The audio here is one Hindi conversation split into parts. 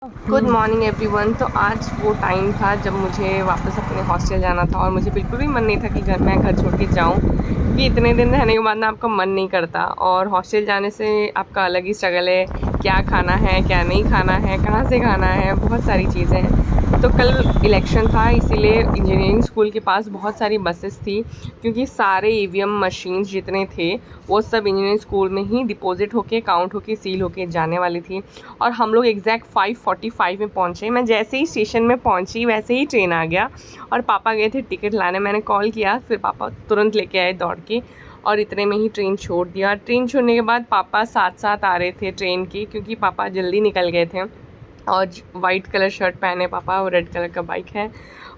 Good morning everyone. तो आज वो टाइम था जब मुझे वापस अपने हॉस्टल जाना था और मुझे बिल्कुल भी मन नहीं था कि मैं घर छोड़ के जाऊँ, कि इतने दिन रहने के बाद ना आपका मन नहीं करता। और हॉस्टल जाने से आपका अलग ही स्ट्रगल है, क्या खाना है क्या नहीं खाना है, कहाँ से खाना है, बहुत सारी चीज़ें हैं। तो कल इलेक्शन था, इसीलिए इंजीनियरिंग स्कूल के पास बहुत सारी बसेस थी, क्योंकि सारे ईवीएम मशीन्स जितने थे वो सब इंजीनियरिंग स्कूल में ही डिपॉजिट होके काउंट होके सील होके जाने वाली थी। और हम लोग एग्जैक्ट 5:45 में पहुँचे। मैं जैसे ही स्टेशन में पहुँची वैसे ही ट्रेन आ गया और पापा गए थे टिकट लाने। मैंने कॉल किया, फिर पापा तुरंत लेके आए दौड़ के और इतने में ही ट्रेन छोड़ दिया। ट्रेन छोड़ने के बाद पापा साथ साथ आ रहे थे ट्रेन की, क्योंकि पापा जल्दी निकल गए थे। और वाइट कलर शर्ट पहने पापा, और रेड कलर का बाइक है।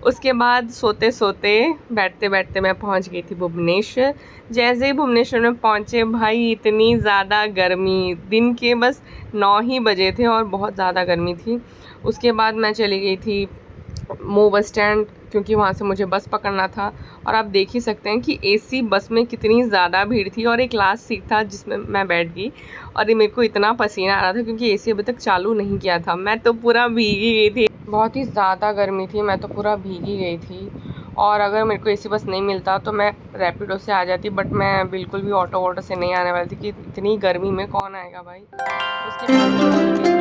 उसके बाद सोते सोते बैठते बैठते मैं पहुंच गई थी भुवनेश्वर। जैसे ही भुवनेश्वर में पहुंचे भाई, इतनी ज़्यादा गर्मी, दिन के बस 9 ही बजे थे और बहुत ज़्यादा गर्मी थी। उसके बाद मैं चली गई थी मो बस स्टैंड, क्योंकि वहाँ से मुझे बस पकड़ना था। और आप देख ही सकते हैं कि एसी बस में कितनी ज़्यादा भीड़ थी, और एक लास्ट सीट था जिसमें मैं बैठ गई। और ये मेरे को इतना पसीना आ रहा था क्योंकि एसी अभी तक चालू नहीं किया था। मैं तो पूरा भीगी गई थी, बहुत ही ज़्यादा गर्मी थी, मैं तो पूरा भीगी गई थी। और अगर मेरे को एसी बस नहीं मिलता तो मैं रैपिडो से आ जाती, बट मैं बिल्कुल भी ऑटो वोटो से नहीं आने वाली थी कि इतनी गर्मी में कौन आएगा भाई। उसके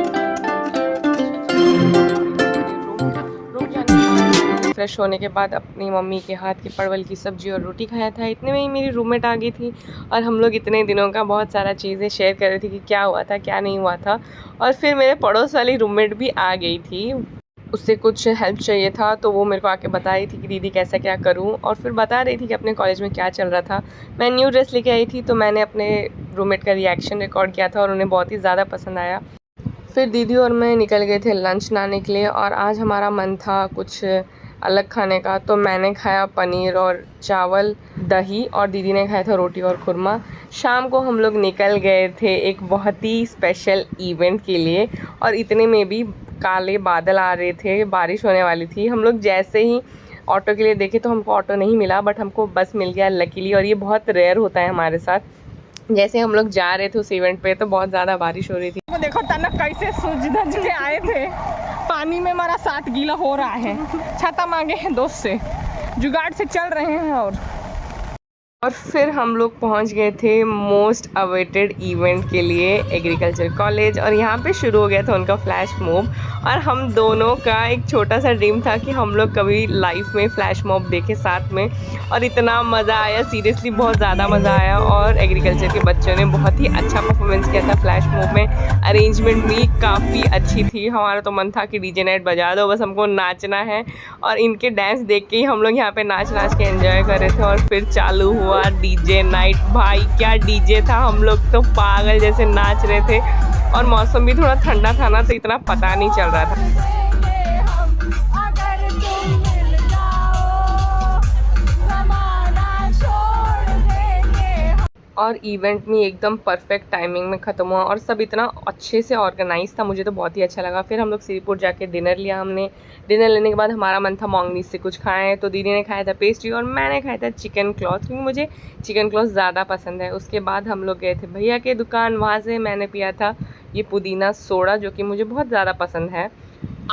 फ्रेश होने के बाद अपनी मम्मी के हाथ की परवल की सब्ज़ी और रोटी खाया था। इतने में ही मेरी रूममेट आ गई थी और हम लोग इतने दिनों का बहुत सारा चीज़ें शेयर कर रहे थे कि क्या हुआ था क्या नहीं हुआ था। और फिर मेरे पड़ोस वाली रूममेट भी आ गई थी, उससे कुछ हेल्प चाहिए था, तो वो मेरे को आके बता रही थी कि दीदी कैसा क्या करूं। और फिर बता रही थी कि अपने कॉलेज में क्या चल रहा था। मैं न्यू ड्रेस लेके आई थी, तो मैंने अपने रूममेट का रिएक्शन रिकॉर्ड किया था और उन्हें बहुत ही ज़्यादा पसंद आया। फिर दीदी और मैं निकल गए थे लंच लाने के लिए, और आज हमारा मन था कुछ अलग खाने का। तो मैंने खाया पनीर और चावल दही, और दीदी ने खाया था रोटी और खुरमा। शाम को हम लोग निकल गए थे एक बहुत ही स्पेशल इवेंट के लिए, और इतने में भी काले बादल आ रहे थे, बारिश होने वाली थी। हम लोग जैसे ही ऑटो के लिए देखे तो हमको ऑटो नहीं मिला, बट हमको बस मिल गया लकीली, और ये बहुत रेयर होता है हमारे साथ। जैसे हम लोग जा रहे थे उस इवेंट पे तो बहुत ज़्यादा बारिश हो रही थी। वो देखो तनक कैसे सूझ धज के आए थे, पानी में हमारा साथ गीला हो रहा है। छाता मांगे हैं दोस्त से, जुगाड़ से चल रहे हैं। और फिर हम लोग पहुंच गए थे मोस्ट अवेटेड इवेंट के लिए, एग्रीकल्चर कॉलेज। और यहाँ पे शुरू हो गया था उनका फ्लैश मॉब, और हम दोनों का एक छोटा सा ड्रीम था कि हम लोग कभी लाइफ में फ्लैश मॉब देखें साथ में। और इतना मज़ा आया, सीरियसली बहुत ज़्यादा मज़ा आया। और एग्रीकल्चर के बच्चों ने बहुत ही अच्छा परफॉर्मेंस किया था फ्लैश मॉब में। अरेंजमेंट भी काफ़ी अच्छी थी। हमारा तो मन था कि डीजे नाइट बजा दो, बस हमको नाचना है। और इनके डांस देख के ही हम लोग यहाँ पे नाच नाच के एंजॉय कर रहे थे। और फिर चालू हुआ डीजे नाइट। भाई क्या डीजे था, हम लोग तो पागल जैसे नाच रहे थे। और मौसम भी थोड़ा ठंडा था ना, तो इतना पता नहीं चल रहा था। और इवेंट में एकदम परफेक्ट टाइमिंग में ख़त्म हुआ, और सब इतना अच्छे से ऑर्गेनाइज था, मुझे तो बहुत ही अच्छा लगा। फिर हम लोग श्रीपुर जाके डिनर लिया हमने। डिनर लेने के बाद हमारा मन था मोंगनीज से कुछ खाएं, तो दीदी ने खाया था पेस्ट्री और मैंने खाया था चिकन क्लॉथ, क्योंकि मुझे चिकन क्लॉथ ज़्यादा पसंद है। उसके बाद हम लोग गए थे भैया के दुकान, वहाँ से मैंने पिया था ये पुदीना सोडा, जो कि मुझे बहुत ज़्यादा पसंद है।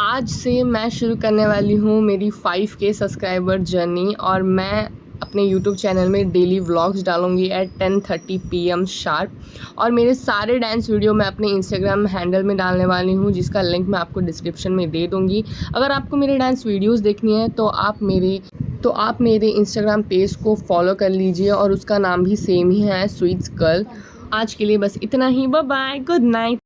आज से मैं शुरू करने वाली हूँ मेरी 5K सब्सक्राइबर जर्नी, और मैं अपने YouTube चैनल में डेली व्लॉग्स डालूंगी एट 10:30 PM शार्प। और मेरे सारे डांस वीडियो मैं अपने इंस्टाग्राम हैंडल में डालने वाली हूँ, जिसका लिंक मैं आपको डिस्क्रिप्शन में दे दूँगी। अगर आपको मेरे डांस वीडियोस देखनी है तो आप मेरे इंस्टाग्राम पेज को फॉलो कर लीजिए, और उसका नाम भी सेम ही है, स्वीट्स गर्ल। आज के लिए बस इतना ही, बाय बाय, गुड नाइट।